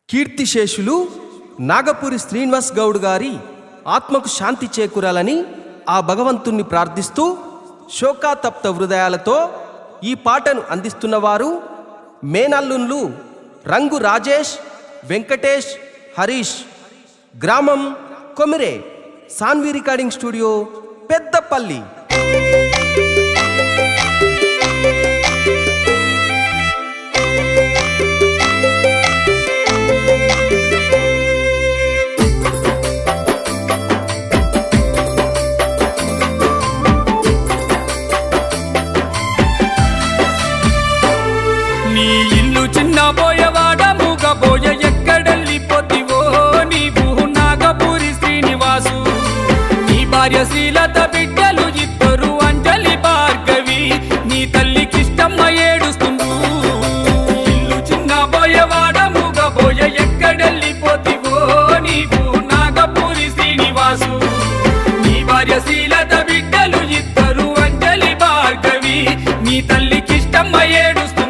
కీర్తిశేషులు నాగపూరి శ్రీనివాస్ గౌడ్ గారి ఆత్మకు శాంతి చేకూరాలని ఆ భగవంతుణ్ణి ప్రార్థిస్తూ శోకాతప్త హృదయాలతో ఈ పాటను అందిస్తున్నవారు మేనల్లున్లు రంగు రాజేష్, వెంకటేష్, హరీష్. గ్రామం కొమిరే, సాన్వి రికార్డింగ్ స్టూడియో, పెద్దపల్లి. నీ ఇల్లు చిన్న పోయవాడ మూగబోయ ఎక్కడెళ్ళిపోతివో నీవు నాగపూరి శ్రీనివాసు. నీ భార్య శ్రీలత బిడ్డలు ఇద్దరు అంజలి భార్గవి, నీ తల్లికిష్టమ్మ ఏడుస్తుండు. ఇల్లు చిన్న పోయవాడ మూగబోయ ఎక్కడెళ్ళిపోతివో నీవు నాగపూరి శ్రీనివాసు. నీ భార్య శ్రీలత బిడ్డలు ఇద్దరు అంజలి భార్గవి, నీ తల్లికిష్టమ్మ ఏడుస్తుండు.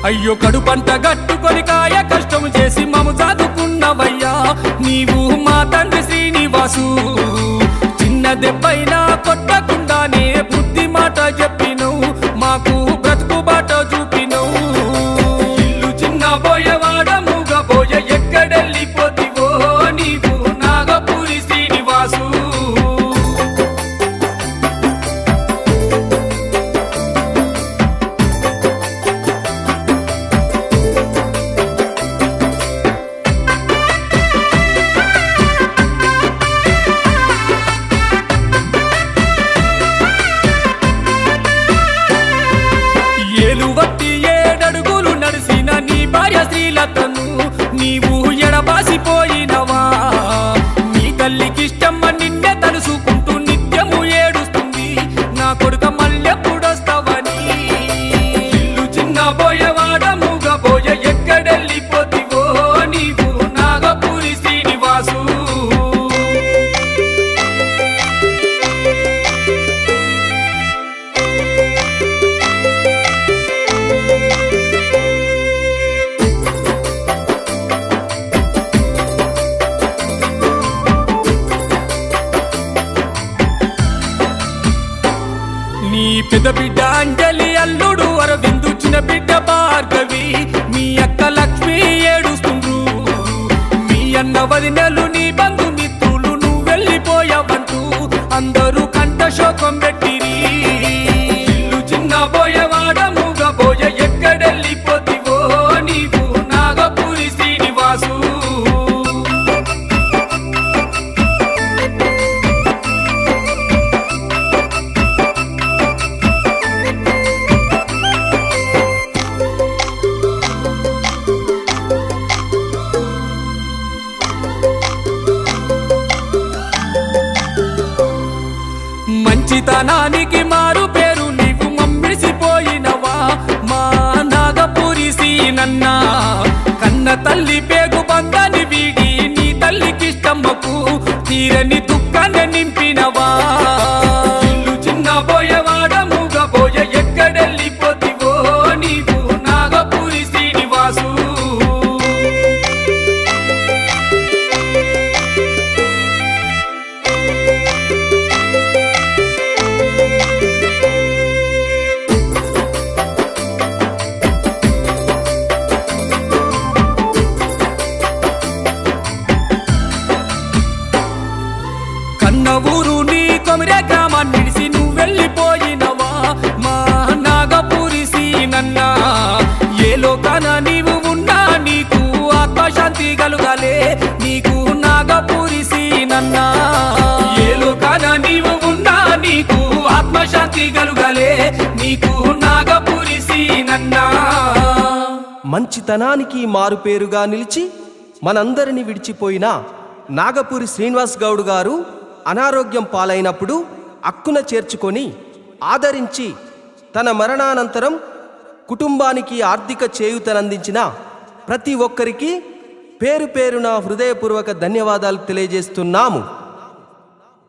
అయ్యో కడుపంట గట్టుకొని కాయ కష్టం చేసి మము చదువుకున్నవయ్యా నీవు మా తండ్రి శ్రీనివాసు. చిన్న దెబ్బైనా కొట్టకుండానే బుద్ధి మాట చెప్పినవు, మాకు బ్రతుకు బాట చూపినవు. ఇల్లు చిన్న పోయవాడ మూగబోయ ఎక్కడెళ్ళిపోతివో నీవు నాగపూరి శ్రీనివాసు. ఏలువట్టి ఏడడుగులు నడిసిన నీ భార్య శ్రీలతను నీవు ఎడబాసిపోయినవా. నీ తల్లికిష్టమ్మ నిన్నే తలుసుకుంటూ నిత్యము ఏడుస్తుంది, నా కొడుక మళ్ళెప్పుడొస్తావని. ఇల్లు చిన్న పోయవాడ మూగబోయ ఎక్కడెళ్ళిపోతివో నీవు నాగపూరి శ్రీనివాసు. నీ పెద్ద బిడ్డ అంజలి అల్లుడు అరవిందు, చిన్న బిడ్డ భార్గవి, మీ అక్క లక్ష్మి ఏడుస్తుండ్రు. మీ అన్న వదినలు నీ బంధుమిత్రులు నువ్వు వెళ్ళిపోయావంటూ అందరూ కంట శోకం పెట్టిరి. ఇల్లు చిన్న పోయవాడ మూగబోయ ఎక్కడెళ్ళిపోతివో నీవు నాగపూరి శ్రీనివాసు. మంచితనానికి మారు పేరు నీవు మమ్మిసిపోయినవా మా నాగపూరి సీనన్న. కన్న తల్లి పేగు బంధాన్ని వీడి నీ తల్లికిష్టమ్మకు తీరని దుఃఖాన్ని నింపినవా. ఇల్లు చిన్న పోయవాడ మూగబోయ ఎక్కడెళ్ళిపోతివో నీవు నాగపూరి శ్రీనివాసు. కన్న ఊరు నీ కొమిరే గ్రామాన్ని నిడిసి నువ్వు వెళ్ళిపోయినవా మా నాగపూరి సీనన్న. ఏ లోకాన నీవు ఉన్నా నీకు ఆత్మశాంతి కలుగాలే నీకు నాగపూరి సీనన్న. ఏ లోకాన నీవు ఉన్నా నీకు ఆత్మశాంతి కలుగాలే నీకు నాగపూరి సీనన్న. మంచితనానికి మారుపేరుగా నిలిచి మనందరిని విడిచిపోయిన నాగపూరి శ్రీనివాస్ గౌడ్ గారు అనారోగ్యం పాలైనప్పుడు అక్కున చేర్చుకొని ఆదరించి తన మరణానంతరం కుటుంబానికి ఆర్థిక చేయూతనందించిన ప్రతి ఒక్కరికి పేరు పేరున హృదయపూర్వక ధన్యవాదాలు తెలియజేస్తున్నాము.